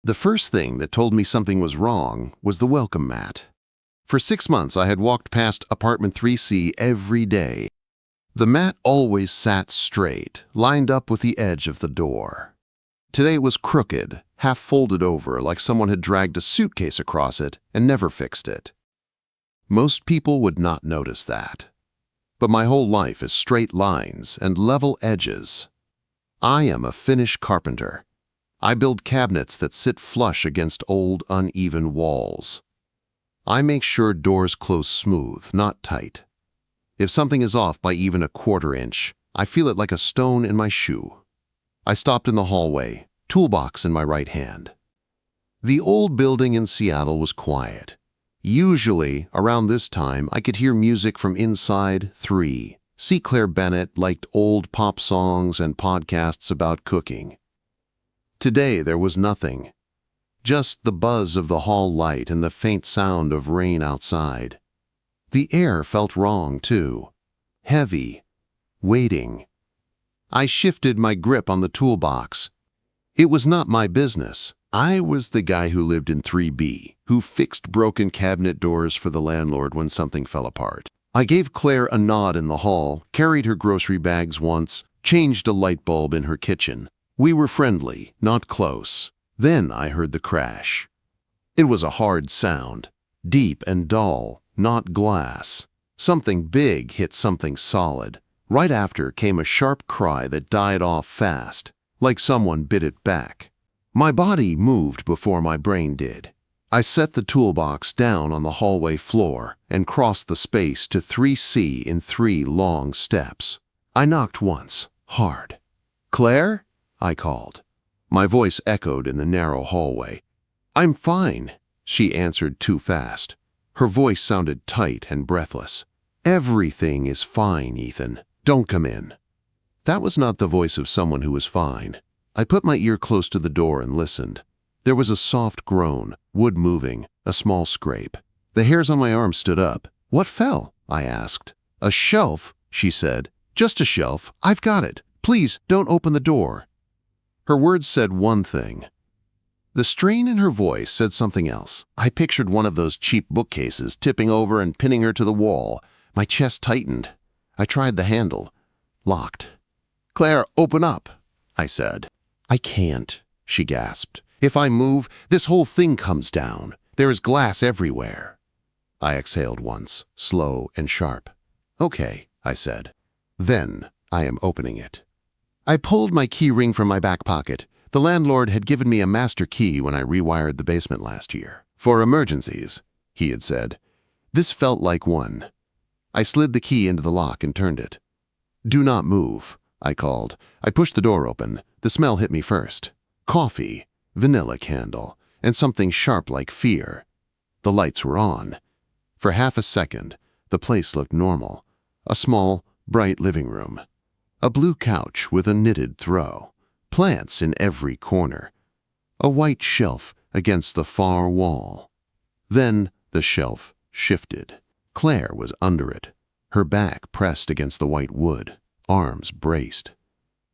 The first thing that told me something was wrong was the welcome mat. For 6 months, I had walked past apartment 3C every day. The mat always sat straight, lined up with the edge of the door. Today it was crooked, half folded over, like someone had dragged a suitcase across it and never fixed it. Most people would not notice that. But my whole life is straight lines and level edges. I am a finished carpenter. I build cabinets that sit flush against old, uneven walls. I make sure doors close smooth, not tight. If something is off by even a quarter inch, I feel it like a stone in my shoe. I stopped in the hallway, toolbox in my right hand. The old building in Seattle was quiet. Usually, around this time, I could hear music from inside 3. C. Claire Bennett liked old pop songs and podcasts about cooking. Today, there was nothing. Just the buzz of the hall light and the faint sound of rain outside. The air felt wrong, too. Heavy. Waiting. I shifted my grip on the toolbox. It was not my business. I was the guy who lived in 3B, who fixed broken cabinet doors for the landlord when something fell apart. I gave Claire a nod in the hall, carried her grocery bags once, changed a light bulb in her kitchen. We were friendly, not close. Then I heard the crash. It was a hard sound, deep and dull, not glass. Something big hit something solid. Right after came a sharp cry that died off fast, like someone bit it back. My body moved before my brain did. I set the toolbox down on the hallway floor and crossed the space to 3C in 3 long steps. I knocked once, hard. "Claire?" I called. My voice echoed in the narrow hallway. "I'm fine," she answered too fast. Her voice sounded tight and breathless. "Everything is fine, Ethan. Don't come in." That was not the voice of someone who was fine. I put my ear close to the door and listened. There was a soft groan, wood moving, a small scrape. The hairs on my arm stood up. "What fell?" I asked. "A shelf," she said. "Just a shelf. I've got it. Please don't open the door." Her words said one thing. The strain in her voice said something else. I pictured one of those cheap bookcases tipping over and pinning her to the wall. My chest tightened. I tried the handle. Locked. "Claire, open up," I said. "I can't," she gasped. "If I move, this whole thing comes down. There is glass everywhere." I exhaled once, slow and sharp. "Okay," I said. "Then I am opening it." I pulled my key ring from my back pocket. The landlord had given me a master key when I rewired the basement last year. "For emergencies," he had said. This felt like one. I slid the key into the lock and turned it. "Do not move," I called. I pushed the door open. The smell hit me first. Coffee, vanilla candle, and something sharp like fear. The lights were on. For half a second, the place looked normal. A small, bright living room. A blue couch with a knitted throw. Plants in every corner. A white shelf against the far wall. Then the shelf shifted. Claire was under it, her back pressed against the white wood, arms braced.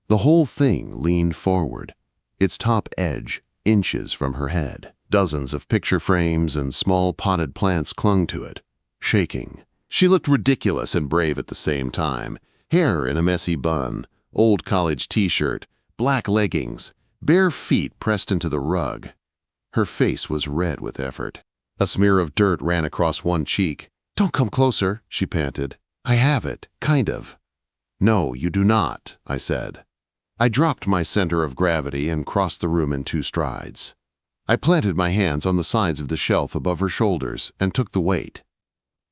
The whole thing leaned forward, its top edge inches from her head. Dozens of picture frames and small potted plants clung to it, shaking. She looked ridiculous and brave at the same time. Hair in a messy bun, old college t-shirt, black leggings, bare feet pressed into the rug. Her face was red with effort. A smear of dirt ran across one cheek. "Don't come closer," she panted. "I have it, kind of." "No, you do not," I said. I dropped my center of gravity and crossed the room in 2 strides. I planted my hands on the sides of the shelf above her shoulders and took the weight.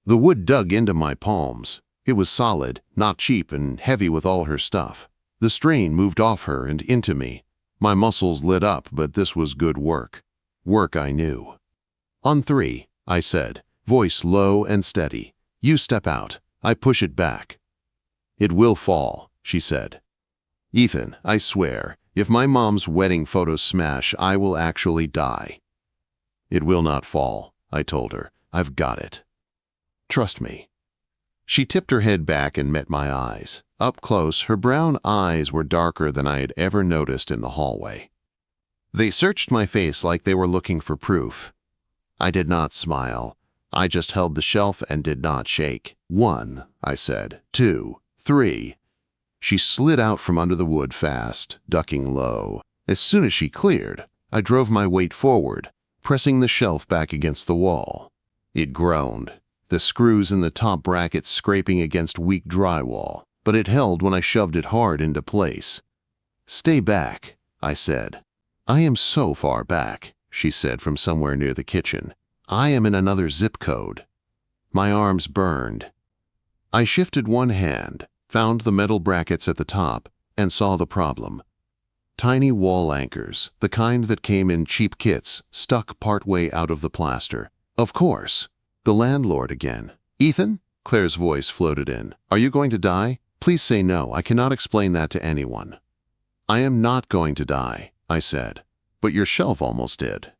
The wood dug into my palms. It was solid, not cheap, and heavy with all her stuff. The strain moved off her and into me. My muscles lit up, but this was good work. Work I knew. "On 3, I said, voice low and steady. "You step out. I push it back." "It will fall," she said. "Ethan, I swear, if my mom's wedding photos smash, I will actually die." "It will not fall," I told her. "I've got it. Trust me." She tipped her head back and met my eyes. Up close, her brown eyes were darker than I had ever noticed in the hallway. They searched my face like they were looking for proof. I did not smile. I just held the shelf and did not shake. 1, I said. 2, 3. She slid out from under the wood fast, ducking low. As soon as she cleared, I drove my weight forward, pressing the shelf back against the wall. It groaned, the screws in the top bracket scraping against weak drywall, but it held when I shoved it hard into place. "Stay back," I said. "I am so far back," she said from somewhere near the kitchen. "I am in another zip code." My arms burned. I shifted one hand, found the metal brackets at the top, and saw the problem. Tiny wall anchors, the kind that came in cheap kits, stuck partway out of the plaster. Of course. The landlord again. "Ethan?" Claire's voice floated in. "Are you going to die? Please say no. I cannot explain that to anyone." "I am not going to die," I said. "But your shelf almost did."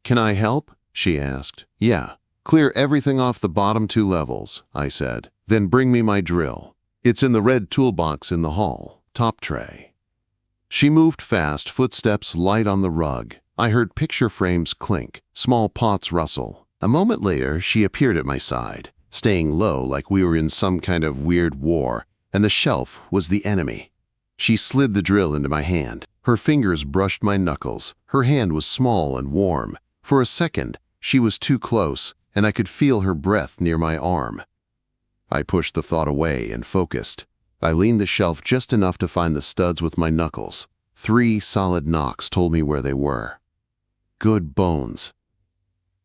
"Can I help?" she asked. "Yeah. Clear everything off the bottom 2 levels," I said. "Then bring me my drill. It's in the red toolbox in the hall, top tray." She moved fast, footsteps light on the rug. I heard picture frames clink, small pots rustle. A moment later, she appeared at my side, staying low like we were in some kind of weird war, and the shelf was the enemy. She slid the drill into my hand. Her fingers brushed my knuckles. Her hand was small and warm. For a second, she was too close, and I could feel her breath near my arm. I pushed the thought away and focused. I leaned the shelf just enough to find the studs with my knuckles. 3 solid knocks told me where they were. Good bones.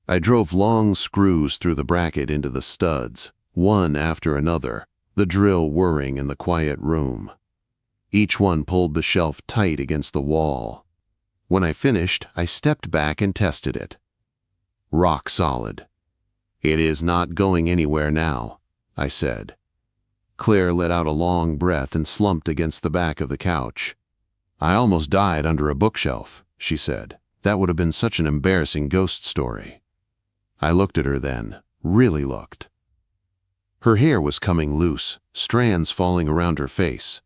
I drove long screws through the bracket into the studs, one after another, the drill whirring in the quiet room. Each one pulled the shelf tight against the wall. When I finished, I stepped back and tested it. Rock solid. "It is not going anywhere now," I said. Claire let out a long breath and slumped against the back of the couch. "I almost died under a bookshelf," she said. "That would have been such an embarrassing ghost story." I looked at her then, really looked. Her hair was coming loose, strands falling around her face.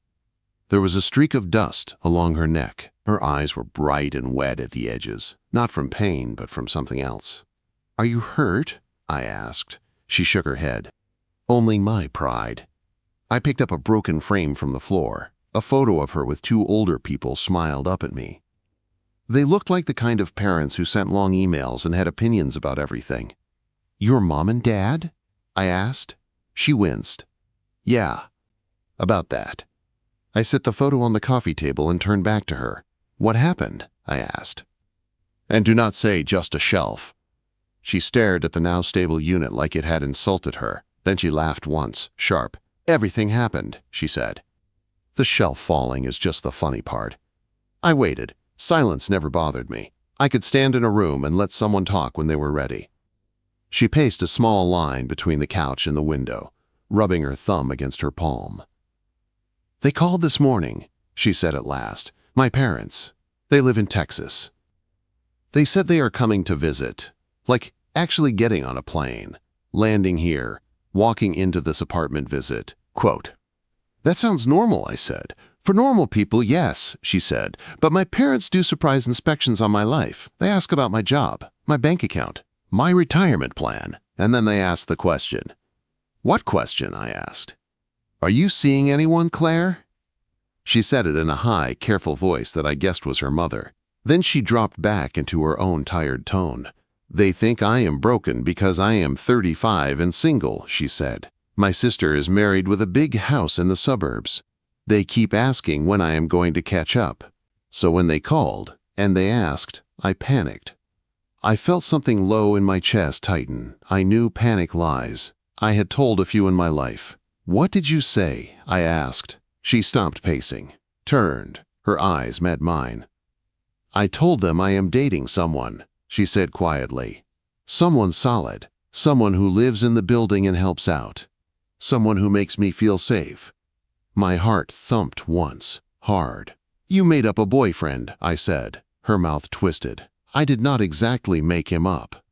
There was a streak of dust along her neck. Her eyes were bright and wet at the edges, not from pain, but from something else. "Are you hurt?" I asked. She shook her head. "Only my pride." I picked up a broken frame from the floor. A photo of her with 2 older people smiled up at me. They looked like the kind of parents who sent long emails and had opinions about everything. "Your mom and dad?" I asked. She winced. "Yeah, about that." I set the photo on the coffee table and turned back to her. "What happened?" I asked. "And do not say just a shelf." She stared at the now stable unit like it had insulted her. Then she laughed once, sharp. "Everything happened," she said. "The shelf falling is just the funny part." I waited. Silence never bothered me. I could stand in a room and let someone talk when they were ready. She paced a small line between the couch and the window, rubbing her thumb against her palm. "They called this morning," she said at last. "My parents. They live in Texas. They said they are coming to visit, like actually getting on a plane, landing here, walking into this apartment visit." Quote, "That sounds normal," I said. "For normal people, yes," she said. "But my parents do surprise inspections on my life. They ask about my job, my bank account, my retirement plan, and then they ask the question." "What question?" I asked. "Are you seeing anyone, Claire?" She said it in a high, careful voice that I guessed was her mother. Then she dropped back into her own tired tone. "They think I am broken because I am 35 and single," she said. "My sister is married with a big house in the suburbs. They keep asking when I am going to catch up. So when they called, and they asked, I panicked." I felt something low in my chest tighten. I knew panic lies. I had told a few in my life. "What did you say?" I asked. She stopped pacing, turned. Her eyes met mine. "I told them I am dating someone," she said quietly. "Someone solid. Someone who lives in the building and helps out. Someone who makes me feel safe." My heart thumped once, hard. "You made up a boyfriend," I said. Her mouth twisted. "I did not exactly make him up."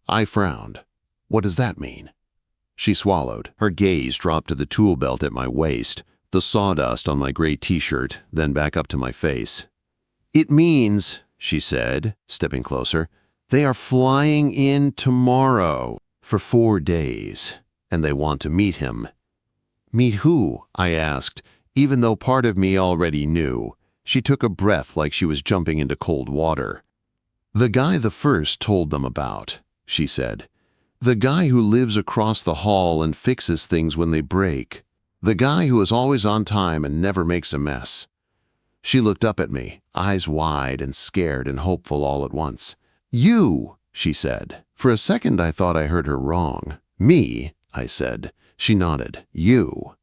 I frowned. "What does that mean?" She swallowed. Her gaze dropped to the tool belt at my waist, the sawdust on my gray t-shirt, then back up to my face. "It means," she said, stepping closer. They are flying in tomorrow for 4 days, and they want to meet him. Meet who? I asked, even though part of me already knew. She took a breath like she was jumping into cold water. The guy the first told them about, she said. The guy who lives across the hall and fixes things when they break. The guy who is always on time and never makes a mess. She looked up at me, eyes wide and scared and hopeful all at once. You, she said. For a second I thought I heard her wrong. Me, I said. She nodded. You.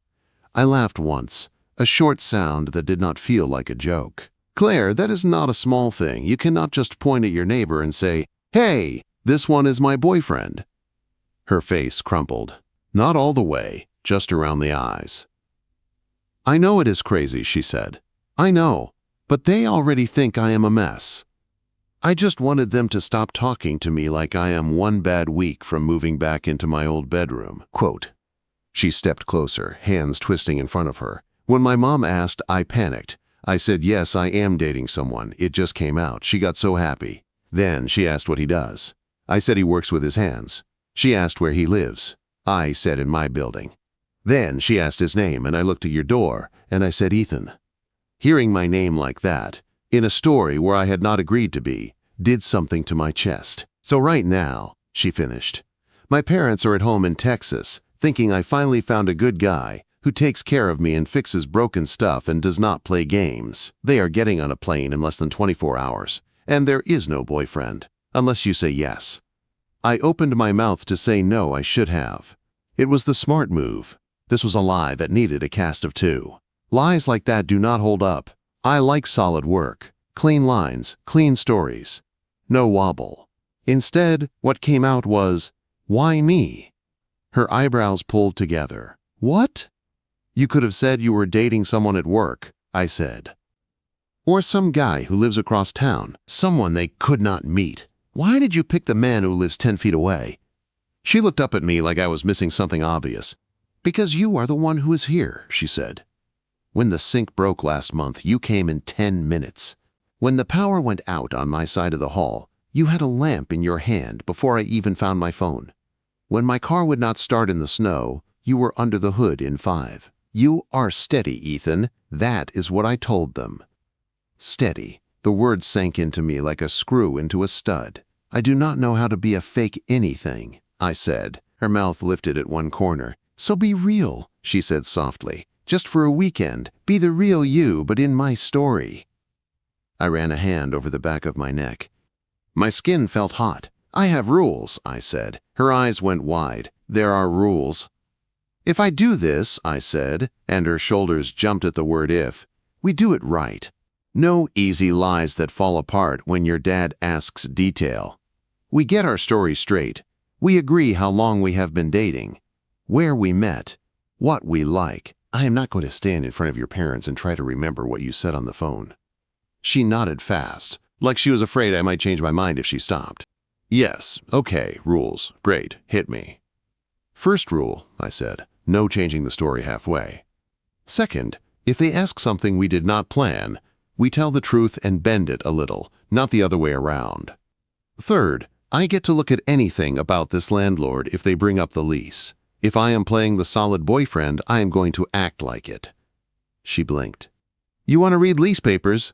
I laughed once, a short sound that did not feel like a joke. Claire, that is not a small thing. You cannot just point at your neighbor and say, "Hey, this one is my boyfriend." Her face crumpled. Not all the way, just around the eyes. I know it is crazy, she said. I know, but they already think I am a mess. I just wanted them to stop talking to me like I am one bad week from moving back into my old bedroom. Quote. She stepped closer, hands twisting in front of her. When my mom asked, I panicked. I said, yes, I am dating someone. It just came out. She got so happy. Then she asked what he does. I said he works with his hands. She asked where he lives. I said in my building. Then she asked his name, and I looked at your door, and I said Ethan. Hearing my name like that, in a story where I had not agreed to be, did something to my chest. So right now, she finished, my parents are at home in Texas, thinking I finally found a good guy who takes care of me and fixes broken stuff and does not play games. They are getting on a plane in less than 24 hours, and there is no boyfriend, unless you say yes. I opened my mouth to say no, I should have. It was the smart move. This was a lie that needed a cast of 2. Lies like that do not hold up. I like solid work, clean lines, clean stories. No wobble. Instead, what came out was, why me? Her eyebrows pulled together. What? You could have said you were dating someone at work, I said. Or some guy who lives across town, someone they could not meet. Why did you pick the man who lives 10 feet away? She looked up at me like I was missing something obvious. Because you are the one who is here, she said. When the sink broke last month, you came in 10 minutes. When the power went out on my side of the hall, you had a lamp in your hand before I even found my phone. When my car would not start in the snow, you were under the hood in 5. You are steady, Ethan. That is what I told them. Steady. The word sank into me like a screw into a stud. I do not know how to be a fake anything, I said. Her mouth lifted at one corner. So be real, she said softly. Just for a weekend. Be the real you, but in my story. I ran a hand over the back of my neck. My skin felt hot. I have rules, I said. Her eyes went wide. There are rules. If I do this, I said, and her shoulders jumped at the word if, we do it right. No easy lies that fall apart when your dad asks detail. We get our story straight. We agree how long we have been dating, where we met, what we like. I am not going to stand in front of your parents and try to remember what you said on the phone. She nodded fast, like she was afraid I might change my mind if she stopped. Yes, okay, rules. Great, hit me. First rule, I said, no changing the story halfway. Second, if they ask something we did not plan, we tell the truth and bend it a little, not the other way around. Third, I get to look at anything about this landlord if they bring up the lease. If I am playing the solid boyfriend, I am going to act like it. She blinked. You want to read lease papers?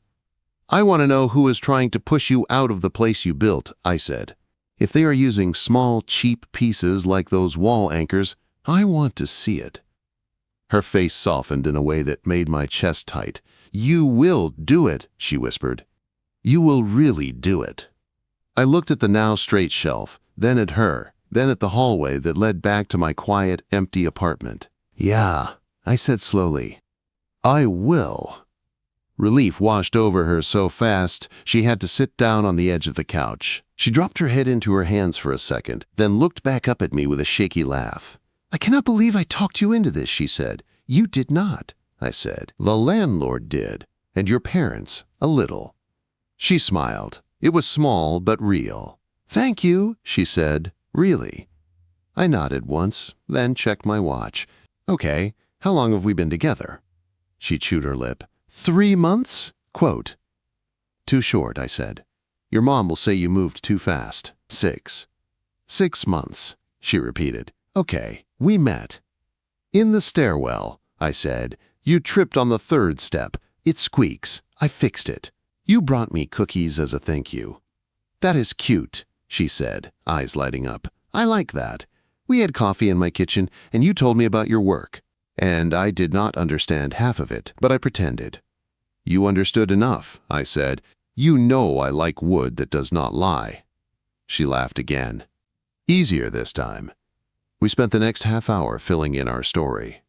I want to know who is trying to push you out of the place you built, I said. If they are using small, cheap pieces like those wall anchors, I want to see it. Her face softened in a way that made my chest tight. You will do it, she whispered. You will really do it. I looked at the now straight shelf, then at her, then at the hallway that led back to my quiet, empty apartment. Yeah, I said slowly. I will. Relief washed over her so fast she had to sit down on the edge of the couch. She dropped her head into her hands for a second, then looked back up at me with a shaky laugh. I cannot believe I talked you into this, she said. You did not, I said. The landlord did, and your parents, a little. She smiled. It was small but real. Thank you, she said. Really? I nodded once, then checked my watch. Okay, how long have we been together? She chewed her lip. 3 months? Quote. Too short, I said. Your mom will say you moved too fast. 6 months, she repeated. Okay, we met. In the stairwell, I said. You tripped on the 3rd step. It squeaks. I fixed it. You brought me cookies as a thank you. That is cute, she said, eyes lighting up. I like that. We had coffee in my kitchen, and you told me about your work. And I did not understand half of it, but I pretended. You understood enough, I said. You know I like wood that does not lie. She laughed again. Easier this time. We spent the next half hour filling in our story.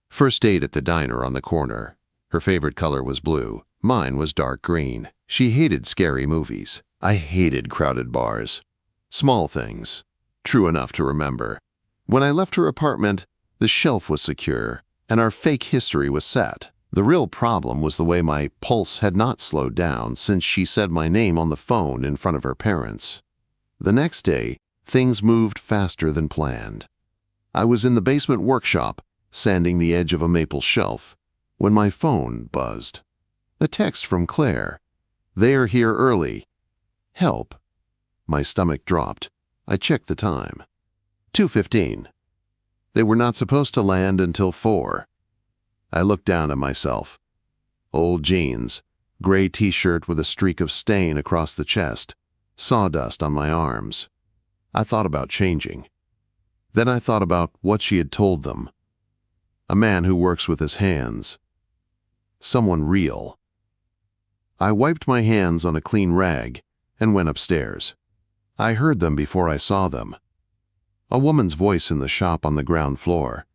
First date at the diner on the corner. Her favorite color was blue. Mine was dark green. She hated scary movies. I hated crowded bars. Small things. True enough to remember. When I left her apartment, the shelf was secure, and our fake history was set. The real problem was the way my pulse had not slowed down since she said my name on the phone in front of her parents. The next day, things moved faster than planned. I was in the basement workshop, sanding the edge of a maple shelf, when my phone buzzed. A text from Claire. They're here early. Help. My stomach dropped. I checked the time. 2:15. They were not supposed to land until 4. I looked down at myself. Old jeans, gray t-shirt with a streak of stain across the chest, sawdust on my arms. I thought about changing. Then I thought about what she had told them. A man who works with his hands. Someone real. I wiped my hands on a clean rag and went upstairs. I heard them before I saw them. A woman's voice in the shop on the ground floor.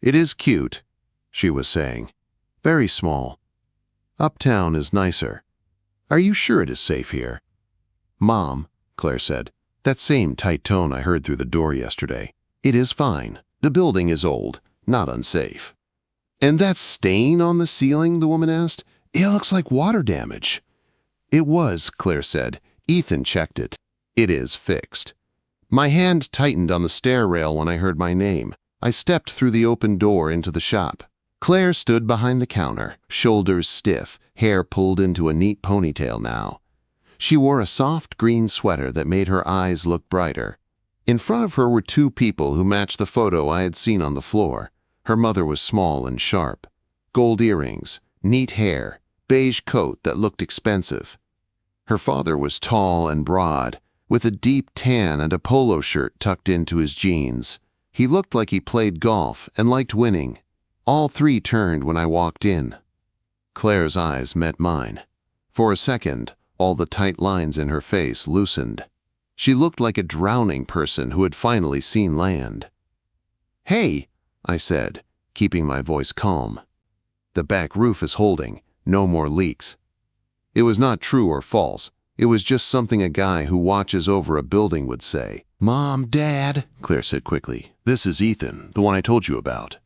It is cute, she was saying. Very small. Uptown is nicer. Are you sure it is safe here? Mom, Claire said. That same tight tone I heard through the door yesterday. It is fine. The building is old, not unsafe. And that stain on the ceiling, the woman asked? It looks like water damage. It was, Claire said. Ethan checked it. It is fixed. My hand tightened on the stair rail when I heard my name. I stepped through the open door into the shop. Claire stood behind the counter, shoulders stiff, hair pulled into a neat ponytail now. She wore a soft green sweater that made her eyes look brighter. In front of her were 2 people who matched the photo I had seen on the floor. Her mother was small and sharp. Gold earrings, neat hair, beige coat that looked expensive. Her father was tall and broad, with a deep tan and a polo shirt tucked into his jeans. He looked like he played golf and liked winning. All 3 turned when I walked in. Claire's eyes met mine. For a second, all the tight lines in her face loosened. She looked like a drowning person who had finally seen land. Hey, I said, keeping my voice calm. The back roof is holding. No more leaks. It was not true or false. It was just something a guy who watches over a building would say. Mom, Dad, Claire said quickly. This is Ethan, the one I told you about.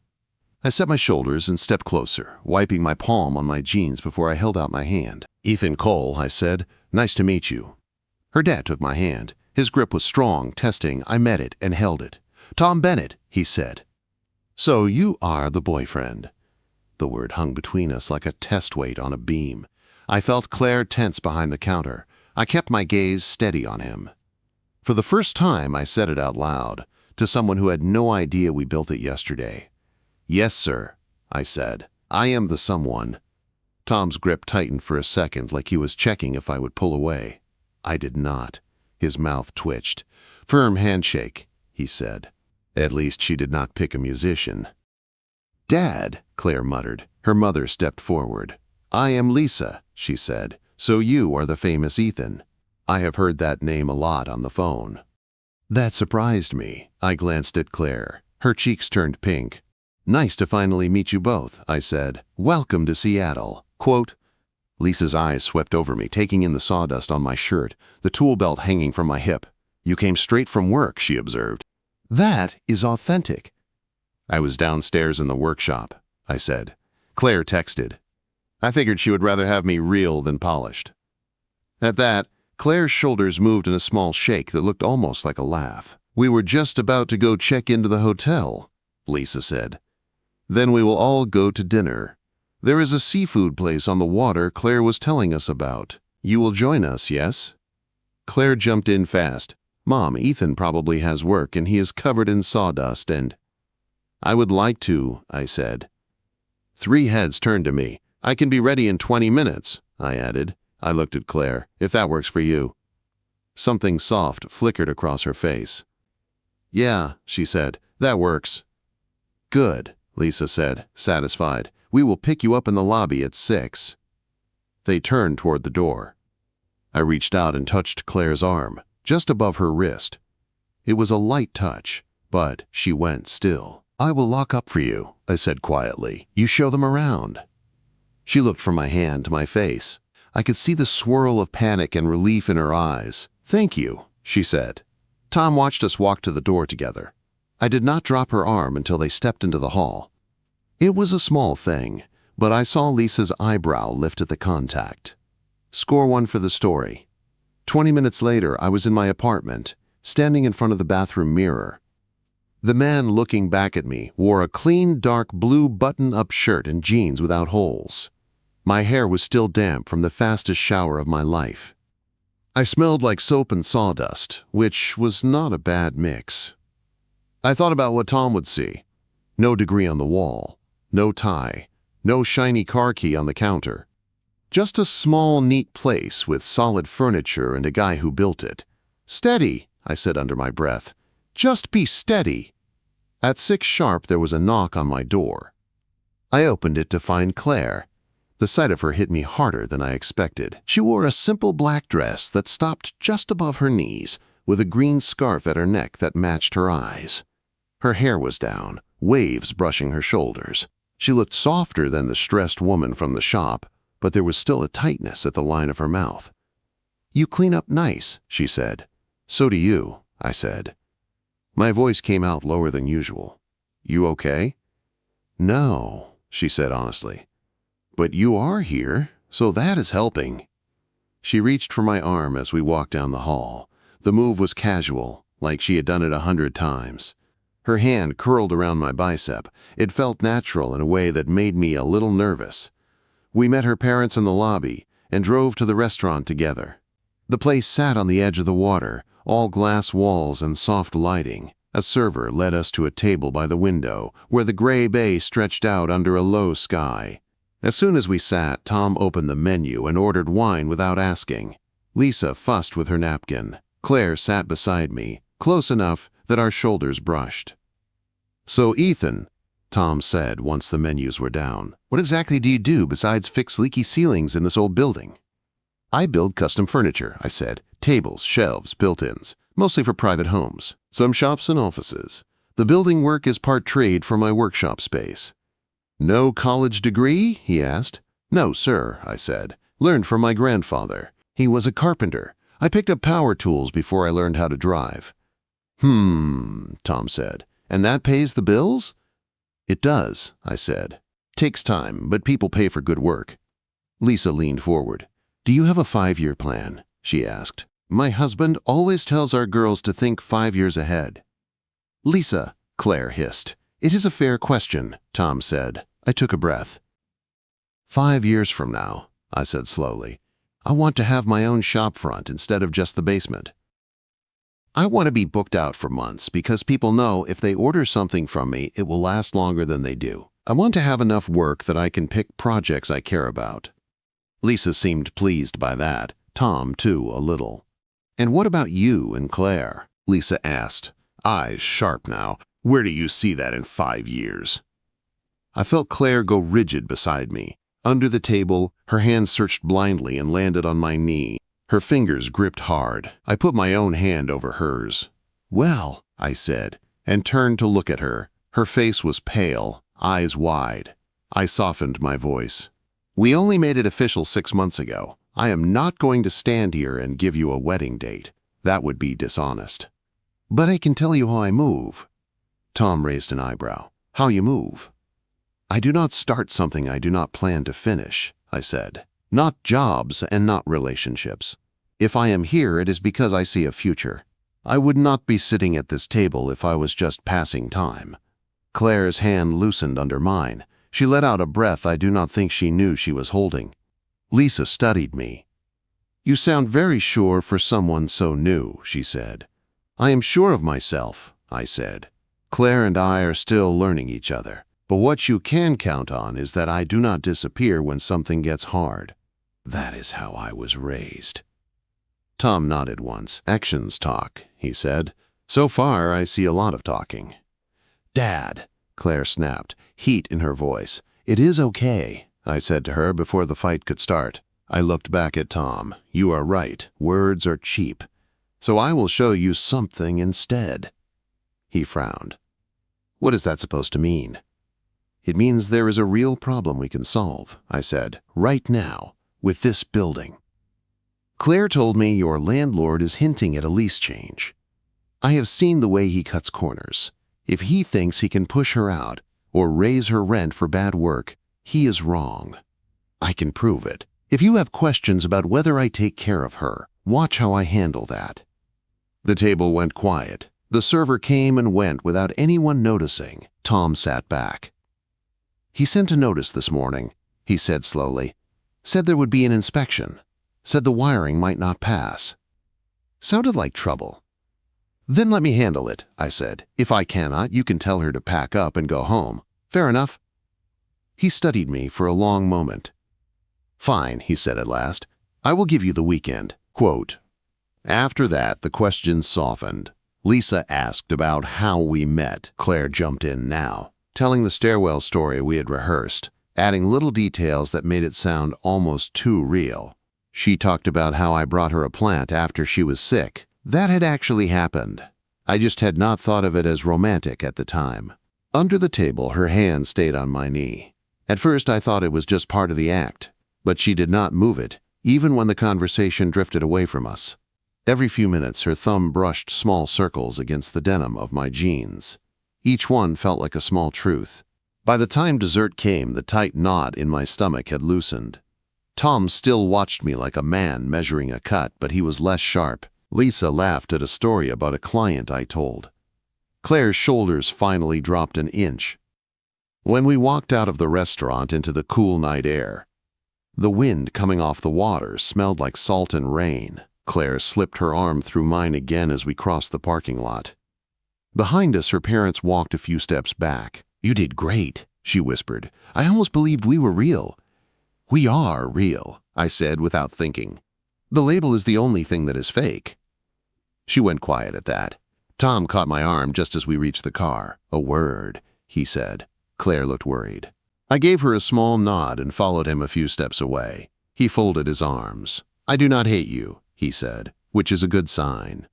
I set my shoulders and stepped closer, wiping my palm on my jeans before I held out my hand. Ethan Cole, I said. Nice to meet you. Her dad took my hand. His grip was strong, testing. I met it and held it. Tom Bennett, he said. So you are the boyfriend. The word hung between us like a test weight on a beam. I felt Claire tense behind the counter. I kept my gaze steady on him. For the first time, I said it out loud, to someone who had no idea we built it yesterday. Yes, sir, I said. I am the someone. Tom's grip tightened for a second like he was checking if I would pull away. I did not. His mouth twitched. Firm handshake, he said. At least she did not pick a musician. Dad, Claire muttered. Her mother stepped forward. I am Lisa, she said. So you are the famous Ethan. I have heard that name a lot on the phone. That surprised me. I glanced at Claire. Her cheeks turned pink. Nice to finally meet you both, I said. Welcome to Seattle. Quote. Lisa's eyes swept over me, taking in the sawdust on my shirt, the tool belt hanging from my hip. You came straight from work, she observed. That is authentic. I was downstairs in the workshop, I said. Claire texted. I figured she would rather have me real than polished. At that, Claire's shoulders moved in a small shake that looked almost like a laugh. We were just about to go check into the hotel, Lisa said. Then we will all go to dinner. There is a seafood place on the water Claire was telling us about. You will join us, yes? Claire jumped in fast. "Mom, Ethan probably has work and he is covered in sawdust and—" "I would like to," I said. 3 heads turned to me. "I can be ready in 20 minutes, I added. I looked at Claire. "If that works for you." Something soft flickered across her face. "Yeah," she said, "that works." "Good," Lisa said, satisfied. "We will pick you up in the lobby at 6. They turned toward the door. I reached out and touched Claire's arm, just above her wrist. It was a light touch, but she went still. "I will lock up for you," I said quietly. "You show them around." She looked from my hand to my face. I could see the swirl of panic and relief in her eyes. "Thank you," she said. Tom watched us walk to the door together. I did not drop her arm until they stepped into the hall. It was a small thing, but I saw Lisa's eyebrow lift at the contact. Score 1 for the story. 20 minutes later, I was in my apartment, standing in front of the bathroom mirror. The man looking back at me wore a clean, dark blue button-up shirt and jeans without holes. My hair was still damp from the fastest shower of my life. I smelled like soap and sawdust, which was not a bad mix. I thought about what Tom would see. No degree on the wall, no tie, no shiny car key on the counter. Just a small, neat place with solid furniture and a guy who built it. "Steady," I said under my breath. "Just be steady." At 6 sharp, there was a knock on my door. I opened it to find Claire. The sight of her hit me harder than I expected. She wore a simple black dress that stopped just above her knees, with a green scarf at her neck that matched her eyes. Her hair was down, waves brushing her shoulders. She looked softer than the stressed woman from the shop, but there was still a tightness at the line of her mouth. "You clean up nice," she said. "So do you," I said. My voice came out lower than usual. "You okay?" "No," she said honestly. "But you are here, so that is helping." She reached for my arm as we walked down the hall. The move was casual, like she had done it 100 times. Her hand curled around my bicep. It felt natural in a way that made me a little nervous. We met her parents in the lobby and drove to the restaurant together. The place sat on the edge of the water, all glass walls and soft lighting. A server led us to a table by the window, where the gray bay stretched out under a low sky. As soon as we sat, Tom opened the menu and ordered wine without asking. Lisa fussed with her napkin. Claire sat beside me, close enough that our shoulders brushed. "So, Ethan," Tom said once the menus were down, "what exactly do you do besides fix leaky ceilings in this old building?" "I build custom furniture," I said. "Tables, shelves, built-ins, mostly for private homes, some shops and offices. The building work is part trade for my workshop space." "No college degree?" he asked. "No, sir," I said. "Learned from my grandfather. He was a carpenter. I picked up power tools before I learned how to drive." Tom said. "And that pays the bills?" "It does," I said. "Takes time, but people pay for good work." Lisa leaned forward. "Do you have a 5-year plan?" she asked. "My husband always tells our girls to think 5 years ahead." "Lisa," Claire hissed. "It is a fair question," Tom said. I took a breath. 5 years from now," I said slowly, "I want to have my own shop front instead of just the basement. I want to be booked out for months because people know if they order something from me, it will last longer than they do. I want to have enough work that I can pick projects I care about." Lisa seemed pleased by that. Tom, too, a little. "And what about you and Claire?" Lisa asked, eyes sharp now. "Where do you see that in 5 years?" I felt Claire go rigid beside me. Under the table, her hand searched blindly and landed on my knee. Her fingers gripped hard. I put my own hand over hers. "Well," I said, and turned to look at her. Her face was pale, eyes wide. I softened my voice. "We only made it official 6 months ago. I am not going to stand here and give you a wedding date. That would be dishonest. But I can tell you how I move." Tom raised an eyebrow. "How you move?" "I do not start something I do not plan to finish," I said. "Not jobs and not relationships. If I am here, it is because I see a future. I would not be sitting at this table if I was just passing time." Claire's hand loosened under mine. She let out a breath I do not think she knew she was holding. Lisa studied me. "You sound very sure for someone so new," she said. "I am sure of myself," I said. "Claire and I are still learning each other. But what you can count on is that I do not disappear when something gets hard. That is how I was raised." Tom nodded once. "Actions talk," he said. "So far, I see a lot of talking." "Dad," Claire snapped, heat in her voice. "It is okay," I said to her before the fight could start. I looked back at Tom. "You are right. Words are cheap. So I will show you something instead." He frowned. "What is that supposed to mean?" "It means there is a real problem we can solve," I said, "right now, with this building. Claire told me your landlord is hinting at a lease change. I have seen the way he cuts corners. If he thinks he can push her out or raise her rent for bad work, he is wrong. I can prove it. If you have questions about whether I take care of her, watch how I handle that." The table went quiet. The server came and went without anyone noticing. Tom sat back. "He sent a notice this morning," he said slowly. "Said there would be an inspection. Said the wiring might not pass." Sounded like trouble. "Then let me handle it," I said. "If I cannot, you can tell her to pack up and go home. Fair enough?" He studied me for a long moment. "Fine," he said at last. "I will give you the weekend." Quote. After that, the questions softened. Lisa asked about how we met. Claire jumped in now, telling the stairwell story we had rehearsed, adding little details that made it sound almost too real. She talked about how I brought her a plant after she was sick. That had actually happened. I just had not thought of it as romantic at the time. Under the table, her hand stayed on my knee. At first, I thought it was just part of the act, but she did not move it, even when the conversation drifted away from us. Every few minutes, her thumb brushed small circles against the denim of my jeans. Each one felt like a small truth. By the time dessert came, the tight knot in my stomach had loosened. Tom still watched me like a man measuring a cut, but he was less sharp. Lisa laughed at a story about a client I told. Claire's shoulders finally dropped an inch. When we walked out of the restaurant into the cool night air, the wind coming off the water smelled like salt and rain. Claire slipped her arm through mine again as we crossed the parking lot. Behind us, her parents walked a few steps back. "You did great," she whispered. "I almost believed we were real." "We are real," I said without thinking. "The label is the only thing that is fake." She went quiet at that. Tom caught my arm just as we reached the car. "A word," he said. Claire looked worried. I gave her a small nod and followed him a few steps away. He folded his arms. "I do not hate you," he said, "which is a good sign."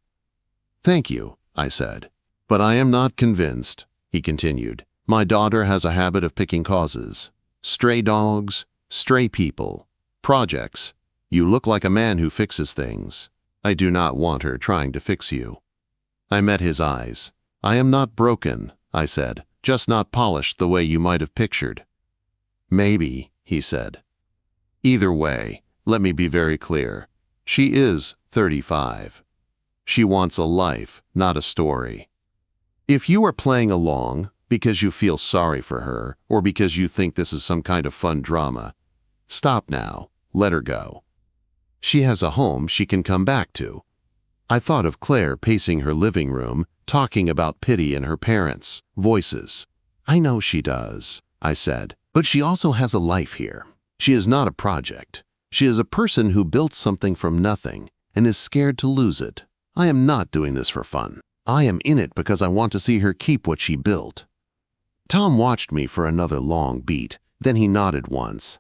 "Thank you," I said. "But I am not convinced," he continued. "My daughter has a habit of picking causes. Stray dogs, stray people, projects. You look like a man who fixes things. I do not want her trying to fix you." I met his eyes. "I am not broken," I said, "just not polished the way you might have pictured." "Maybe," he said. "Either way, let me be very clear. She is 35. She wants a life, not a story. If you are playing along because you feel sorry for her or because you think this is some kind of fun drama, stop now. Let her go. She has a home she can come back to." I thought of Claire pacing her living room, talking about pity in her parents' voices. "I know she does," I said, "but she also has a life here. She is not a project. She is a person who built something from nothing and is scared to lose it. I am not doing this for fun. I am in it because I want to see her keep what she built." Tom watched me for another long beat, then he nodded once.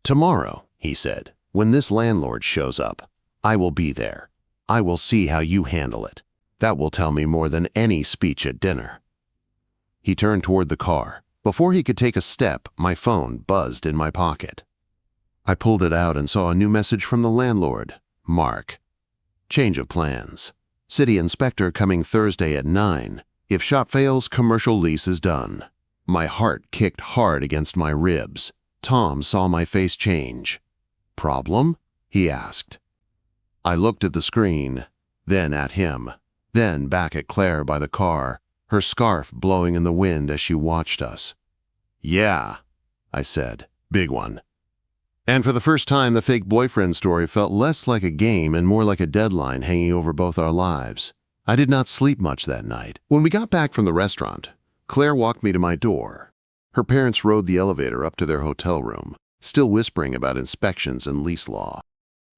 "Tomorrow," he said, "when this landlord shows up, I will be there. I will see how you handle it. That will tell me more than any speech at dinner." He turned toward the car. Before he could take a step, my phone buzzed in my pocket. I pulled it out and saw a new message from the landlord. Mark. Change of plans. City inspector coming Thursday at 9. If shop fails, commercial lease is done. My heart kicked hard against my ribs. Tom saw my face change. "Problem?" he asked. I looked at the screen, then at him, then back at Claire by the car, her scarf blowing in the wind as she watched us. "Yeah," I said. "Big one." And for the first time, the fake boyfriend story felt less like a game and more like a deadline hanging over both our lives. I did not sleep much that night. When we got back from the restaurant, Claire walked me to my door. Her parents rode the elevator up to their hotel room, still whispering about inspections and lease law.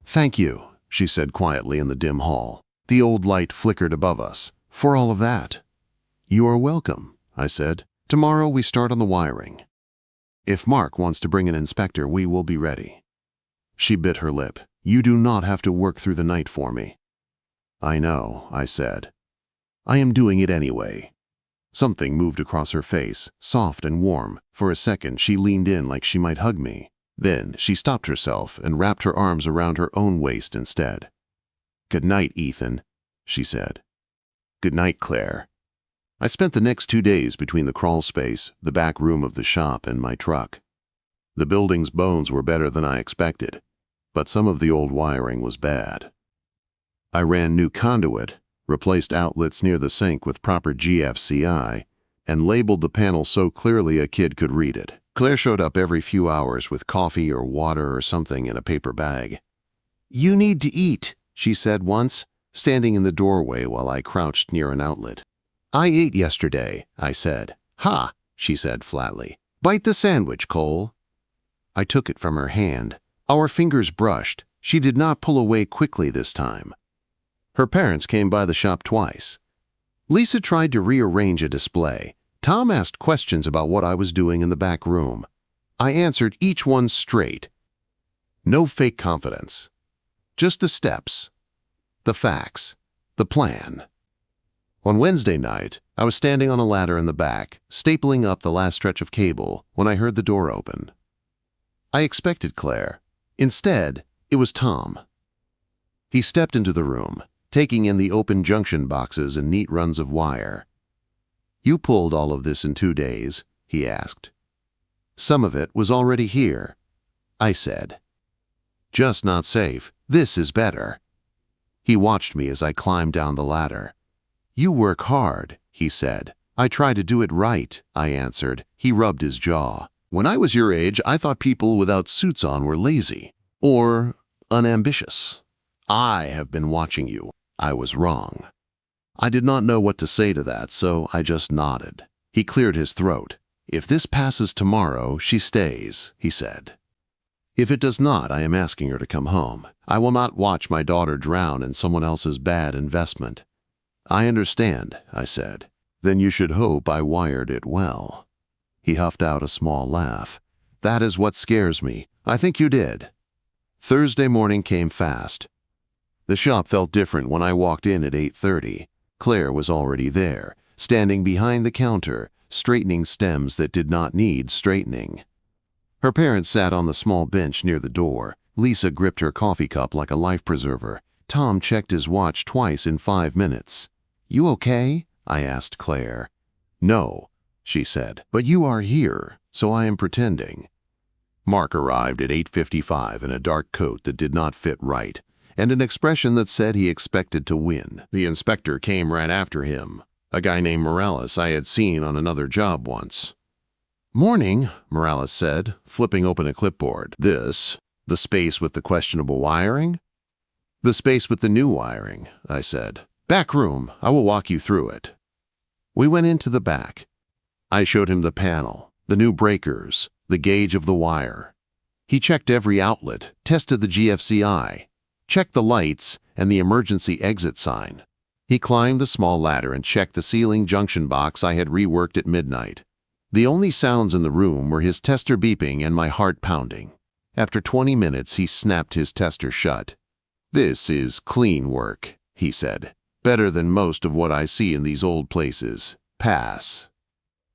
"Thank you," she said quietly in the dim hall. The old light flickered above us. "For all of that." "You are welcome," I said. "Tomorrow we start on the wiring. If Mark wants to bring an inspector, we will be ready." She bit her lip. "You do not have to work through the night for me." "I know," I said. "I am doing it anyway." Something moved across her face, soft and warm. For a second, she leaned in like she might hug me. Then she stopped herself and wrapped her arms around her own waist instead. "Good night, Ethan," she said. "Good night, Claire." I spent the next 2 days between the crawl space, the back room of the shop, and my truck. The building's bones were better than I expected, but some of the old wiring was bad. I ran new conduit, replaced outlets near the sink with proper GFCI, and labeled the panel so clearly a kid could read it. Claire showed up every few hours with coffee or water or something in a paper bag. "You need to eat," she said once, standing in the doorway while I crouched near an outlet. "I ate yesterday," I said. "Ha," she said flatly. "Bite the sandwich, Cole." I took it from her hand. Our fingers brushed. She did not pull away quickly this time. Her parents came by the shop twice. Lisa tried to rearrange a display. Tom asked questions about what I was doing in the back room. I answered each one straight. No fake confidence. Just the steps, the facts, the plan. On Wednesday night, I was standing on a ladder in the back, stapling up the last stretch of cable, when I heard the door open. I expected Claire. Instead, it was Tom. He stepped into the room, taking in the open junction boxes and neat runs of wire. "You pulled all of this in 2 days?" he asked. "Some of it was already here," I said. "Just not safe. This is better." He watched me as I climbed down the ladder. "You work hard," he said. "I try to do it right," I answered. He rubbed his jaw. "When I was your age, I thought people without suits on were lazy or unambitious. I have been watching you. I was wrong." I did not know what to say to that, so I just nodded. He cleared his throat. "If this passes tomorrow, she stays," he said. "If it does not, I am asking her to come home. I will not watch my daughter drown in someone else's bad investment." "I understand," I said. "Then you should hope I wired it well." He huffed out a small laugh. "That is what scares me. I think you did." Thursday morning came fast. The shop felt different when I walked in at 8:30. Claire was already there, standing behind the counter, straightening stems that did not need straightening. Her parents sat on the small bench near the door. Lisa gripped her coffee cup like a life preserver. Tom checked his watch twice in 5 minutes. "You okay?" I asked Claire. "No," she said, "but you are here, so I am pretending." Mark arrived at 8:55 in a dark coat that did not fit right, and an expression that said he expected to win. The inspector came right after him, a guy named Morales I had seen on another job once. "Morning," Morales said, flipping open a clipboard. "This, the space with the questionable wiring?" "The space with the new wiring," I said. "Back room, I will walk you through it." We went into the back. I showed him the panel, the new breakers, the gauge of the wire. He checked every outlet, tested the GFCI, checked the lights and the emergency exit sign. He climbed the small ladder and checked the ceiling junction box I had reworked at midnight. The only sounds in the room were his tester beeping and my heart pounding. After 20 minutes, he snapped his tester shut. "This is clean work," he said. "Better than most of what I see in these old places. Pass."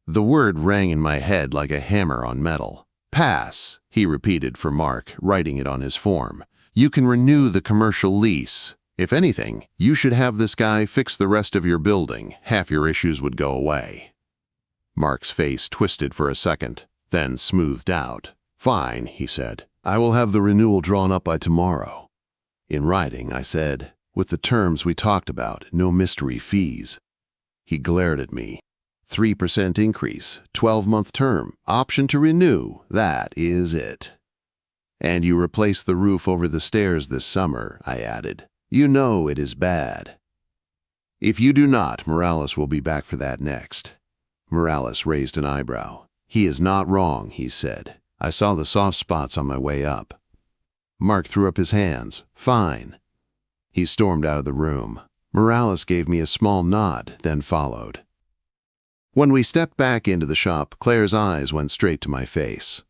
The word rang in my head like a hammer on metal. "Pass," he repeated for Mark, writing it on his form. "You can renew the commercial lease. If anything, you should have this guy fix the rest of your building. Half your issues would go away." Mark's face twisted for a second, then smoothed out. "Fine," he said. "I will have the renewal drawn up by tomorrow." "In writing," I said, "with the terms we talked about, no mystery fees." He glared at me. 3% increase, 12-month term, option to renew. That is it. And you replace the roof over the stairs this summer, I added. You know it is bad. If you do not, Morales will be back for that next. Morales raised an eyebrow. He is not wrong, he said. I saw the soft spots on my way up. Mark threw up his hands. Fine. He stormed out of the room. Morales gave me a small nod, then followed. When we stepped back into the shop, Claire's eyes went straight to my face.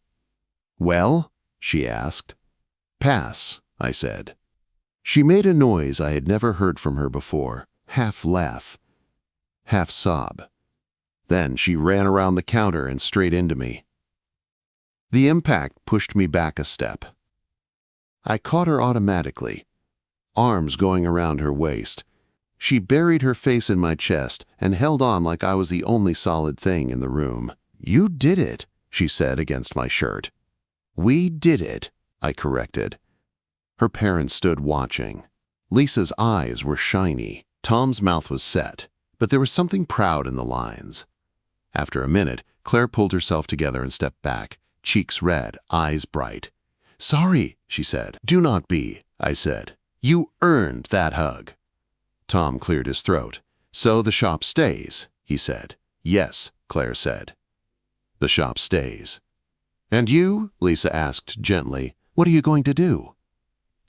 Well? She asked. Pass, I said. She made a noise I had never heard from her before, half laugh, half sob. Then she ran around the counter and straight into me. The impact pushed me back a step. I caught her automatically, arms going around her waist. She buried her face in my chest and held on like I was the only solid thing in the room. You did it, she said against my shirt. We did it, I corrected. Her parents stood watching. Lisa's eyes were shiny. Tom's mouth was set, but there was something proud in the lines. After a minute, Claire pulled herself together and stepped back, cheeks red, eyes bright. Sorry, she said. Do not be, I said. You earned that hug. Tom cleared his throat. So the shop stays, he said. Yes, Claire said. The shop stays. And you? Lisa asked gently. What are you going to do?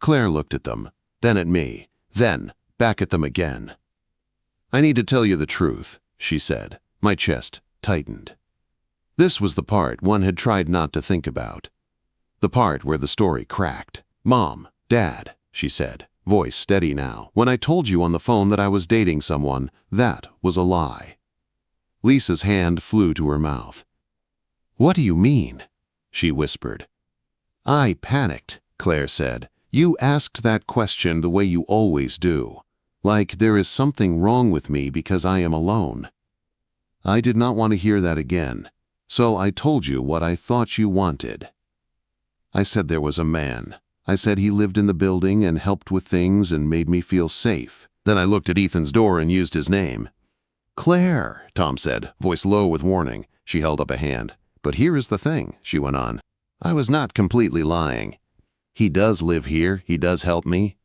Claire looked at them, then at me, then back at them again. I need to tell you the truth, she said. My chest tightened. This was the part one had tried not to think about. The part where the story cracked. Mom, Dad, she said, voice steady now. When I told you on the phone that I was dating someone, that was a lie. Lisa's hand flew to her mouth. What do you mean? She whispered. I panicked, Claire said. You asked that question the way you always do. Like there is something wrong with me because I am alone. I did not want to hear that again, so I told you what I thought you wanted. I said there was a man. I said he lived in the building and helped with things and made me feel safe. Then I looked at Ethan's door and used his name. Claire, Tom said, voice low with warning. She held up a hand. But here is the thing, she went on. I was not completely lying. He does live here. He does help me.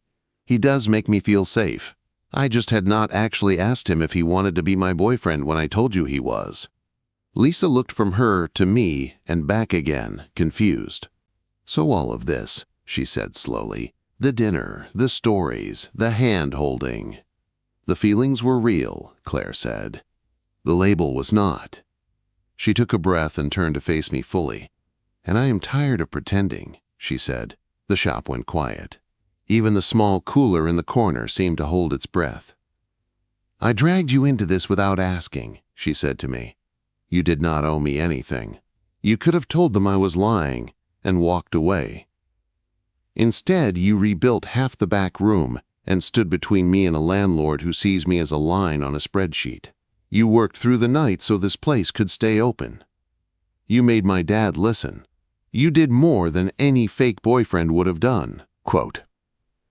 He does make me feel safe. I just had not actually asked him if he wanted to be my boyfriend when I told you he was. Lisa looked from her to me and back again, confused. So all of this, she said slowly, the dinner, the stories, the hand-holding. The feelings were real, Claire said. The label was not. She took a breath and turned to face me fully. And I am tired of pretending, she said. The shop went quiet. Even the small cooler in the corner seemed to hold its breath. I dragged you into this without asking, she said to me. You did not owe me anything. You could have told them I was lying and walked away. Instead, you rebuilt half the back room and stood between me and a landlord who sees me as a line on a spreadsheet. You worked through the night so this place could stay open. You made my dad listen. You did more than any fake boyfriend would have done. Quote.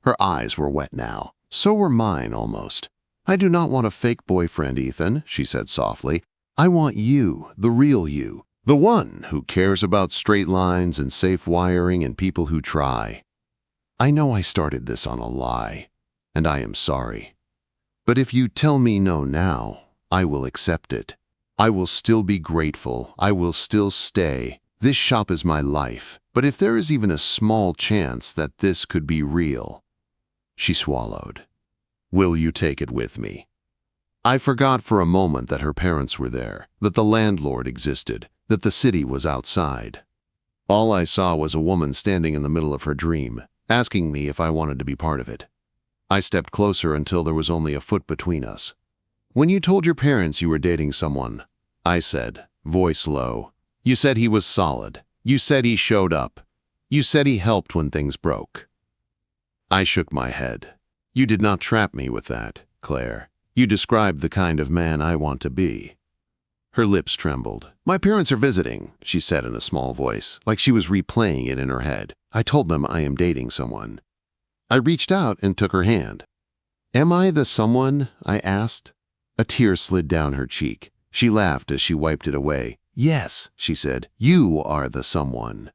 Her eyes were wet now. So were mine almost. I do not want a fake boyfriend, Ethan, she said softly. I want you, the real you, the one who cares about straight lines and safe wiring and people who try. I know I started this on a lie, and I am sorry. But if you tell me no now, I will accept it. I will still be grateful. I will still stay. This shop is my life. But if there is even a small chance that this could be real, she swallowed. Will you take it with me? I forgot for a moment that her parents were there, that the landlord existed, that the city was outside. All I saw was a woman standing in the middle of her dream, asking me if I wanted to be part of it. I stepped closer until there was only a foot between us. When you told your parents you were dating someone, I said, voice low, you said he was solid. You said he showed up. You said he helped when things broke. I shook my head. You did not trap me with that, Claire. You described the kind of man I want to be. Her lips trembled. My parents are visiting, she said in a small voice, like she was replaying it in her head. I told them I am dating someone. I reached out and took her hand. Am I the someone? I asked. A tear slid down her cheek. She laughed as she wiped it away. Yes, she said, you are the someone.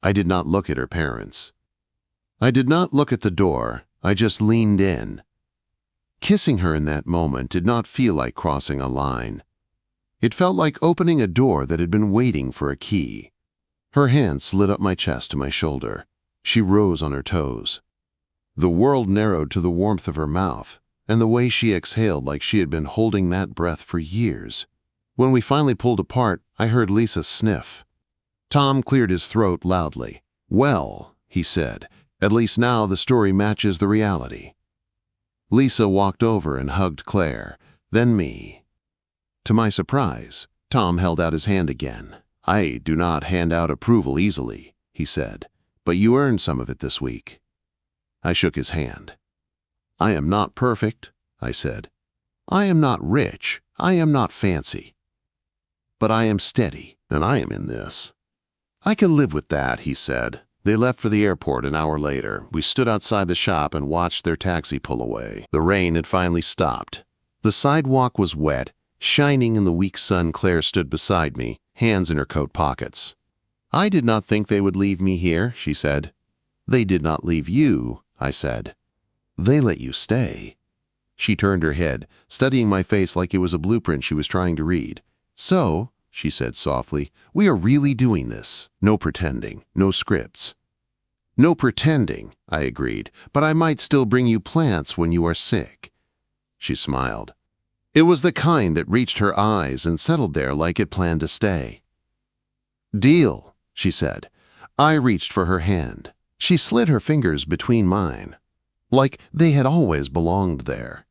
I did not look at her parents. I did not look at the door. I just leaned in. Kissing her in that moment did not feel like crossing a line. It felt like opening a door that had been waiting for a key. Her hand slid up my chest to my shoulder. She rose on her toes. The world narrowed to the warmth of her mouth, and the way she exhaled like she had been holding that breath for years. When we finally pulled apart, I heard Lisa sniff. Tom cleared his throat loudly. "Well," he said, "at least now the story matches the reality." Lisa walked over and hugged Claire, then me. To my surprise, Tom held out his hand again. "I do not hand out approval easily," he said, "but you earned some of it this week." I shook his hand. "I am not perfect," I said. "I am not rich. I am not fancy. But I am steady, and I am in this." "I can live with that," he said. They left for the airport an hour later. We stood outside the shop and watched their taxi pull away. The rain had finally stopped. The sidewalk was wet, shining in the weak sun. Claire stood beside me, hands in her coat pockets. "I did not think they would leave me here," she said. "They did not leave you," I said. "They let you stay." She turned her head, studying my face like it was a blueprint she was trying to read. "So," she said softly, "we are really doing this. No pretending, no scripts." "No pretending," I agreed, "but I might still bring you plants when you are sick." She smiled. It was the kind that reached her eyes and settled there like it planned to stay. "Deal," she said. I reached for her hand. She slid her fingers between mine, like they had always belonged there.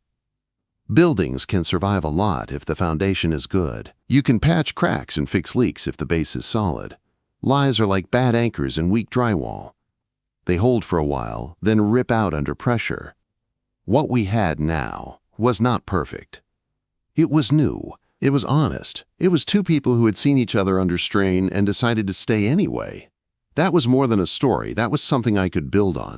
Buildings can survive a lot if the foundation is good. You can patch cracks and fix leaks if the base is solid. Lies are like bad anchors in weak drywall. They hold for a while, then rip out under pressure. What we had now was not perfect. It was new. It was honest. It was two people who had seen each other under strain and decided to stay anyway. That was more than a story. That was something I could build on.